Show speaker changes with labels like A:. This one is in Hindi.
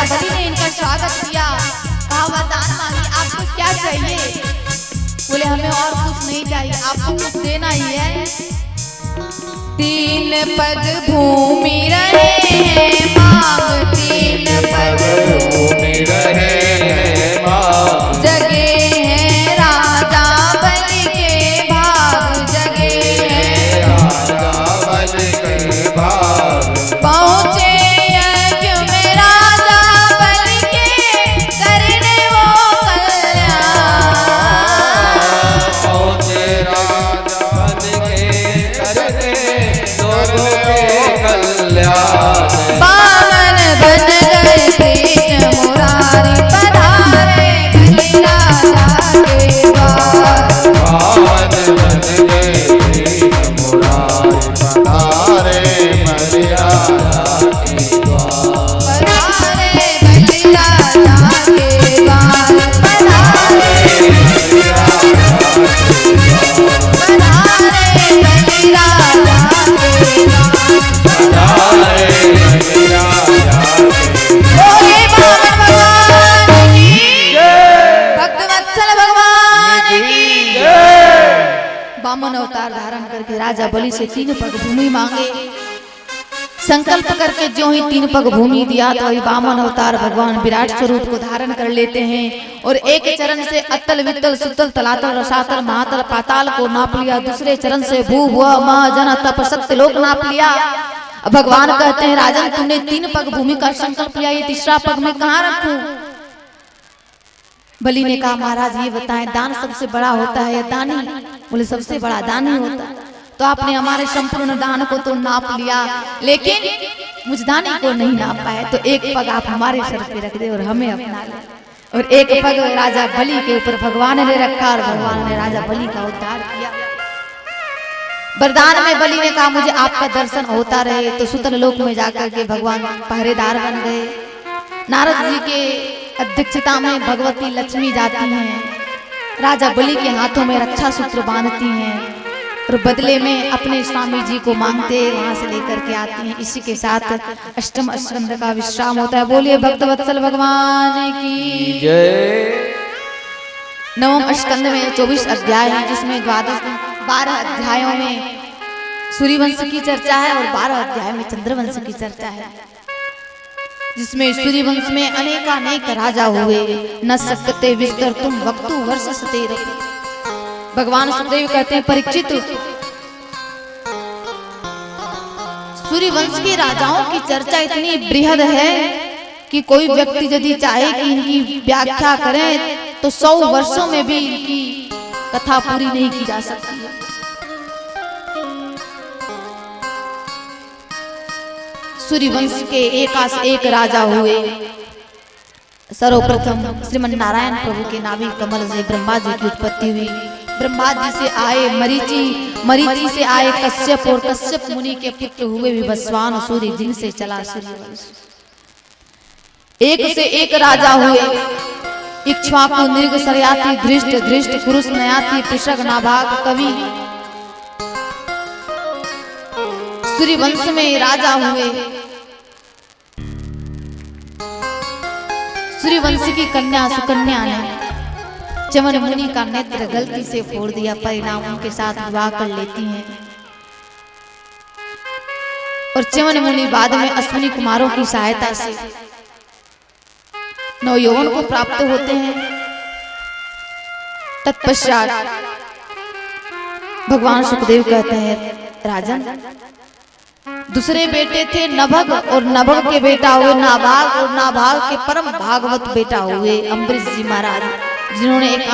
A: बलि ने इनका स्वागत किया, कहा वरदान मांगी, आपको क्या चाहिए? बोले हमें और कुछ नहीं चाहिए, आपको कुछ देना ही है। 3 पग भूमि रहे हैं मांग, 3 पग भूमि रहे हैं मांग, जगे हैं राजा बलि के भाग, जगे हैं राजा बलि के भाग। पहुंचे यज्ञ में राजा बलि के करने वो कल्याण,
B: पहुंचे राजा बलि के करने लोगों के कल्याण।
A: बामन बन गए कृष्ण मुरारी, पधारे बलि राजा के द्वार।
B: बामन बन गए कृष्ण मुरारी, पधारे बलि राजा के द्वार।
A: पधारे बलि राजा के द्वार, पधारे बलि राजा के द्वार, पधारे बलि राजा के द्वार,
B: पधारे बलि राजा के
A: बोले बामन भगवान की जय, भक्तवत्सल भगवान की
B: जय।
A: बामन अवतार धारण करके राजा बलि से 3 पग भूमि मांगे। संकल्प करके जो ही 3 पग भूमि दिया तो वही बामन अवतार भगवान विराट स्वरूप को धारण कर लेते हैं और एक चरण से अतल वितल सुतल तलातल रसातल महातल पाताल को नाप लिया, दूसरे चरण से भू भुआ महा जन तप सत्य लोक नाप लिया। अब भगवान कहते हैं राजन तुमने 3 पग भूमि का संकल्प लिया, ये तीसरा पग मैं कहाँ रखूं? बलि ने कहा महाराज ये बताएं दान सबसे बड़ा होता है या दानी? बोले सबसे बड़ा दानी होता है। तो आपने हमारे संपूर्ण दान को तो नाप लिया लेकिन मुझ दानी को नहीं नाप पाए, तो एक पग आप हमारे सर पे रख दे और हमें अपना ले। और एक पग राजा बलि के ऊपर भगवान ने रखा और भगवान ने राजा बलि का उद्धार किया। वरदान में बलि ने कहा मुझे आपका दर्शन होता रहे, तो सुतल लोक में जाकर के भगवान पहरेदार बन गए। नारद जी के अध्यक्षता में भगवती लक्ष्मी जाती हैं, राजा बलि के हाथों में रक्षा सूत्र बांधती हैं और बदले में अपने स्वामी जी को मांगते वहां से लेकर के आती हैं। इसी के साथ अष्टम स्कंद का विश्राम होता है। बोलिए भक्तवत्सल भगवान की
B: जय।
A: 9वें स्कंद में 24 अध्याय है, जिसमें 12 अध्यायों में सूर्यवंश की चर्चा है और 12 अध्याय में चंद्रवंश की चर्चा है, जिसमें सूर्यवंश में अनेकानेक राजा हुए। न सकते विस्तर तुम वक्तु वर्ष सतेर। भगवान सुखदेव कहते हैं परीक्षित सूर्यवंश के राजाओं की चर्चा इतनी बृहद है कि कोई व्यक्ति यदि चाहे कि इनकी व्याख्या करें तो 100 वर्षों में भी इनकी कथा पूरी नहीं की जा सकती है। सूर्यवंश के एक राजा हुए। सर्वप्रथम श्रीमन नारायण प्रभु के नाभि कमल से ब्रह्मा जी की उत्पत्ति हुई। ब्रह्मा जी से आए मरीचि, मरीचि से आए कश्यप और कश्यप मुनि के पुत्र हुए विवस्वान सूर्य, जिनसे चला सूर्यवंश। एक से एक राजा हुए। इक्ष्वाकु, नृग, सरयाति, धृष्ट, धृष्ट, कुरुस, नयाति, पृषक, नाभाग, कवि। सूर्यवंश में राजा हुए। सूर्यवंश की कन्या सुकन्या ने च्यवन मुनि का नेत्र गलती से फोड़ दिया, परिणाम उनके साथ विवाह कर लेती हैं और च्यवन मुनि बाद में अश्विनी कुमारों की सहायता से नवयौवन को प्राप्त होते हैं। तत्पश्चात भगवान सुखदेव कहते हैं राजन दूसरे बेटे थे नभग और नभग के बेटा हुए नाभाग और नाभाग के परम भागवत बेटा हुए अम्बरीश जी महाराज, जिन्होंने एक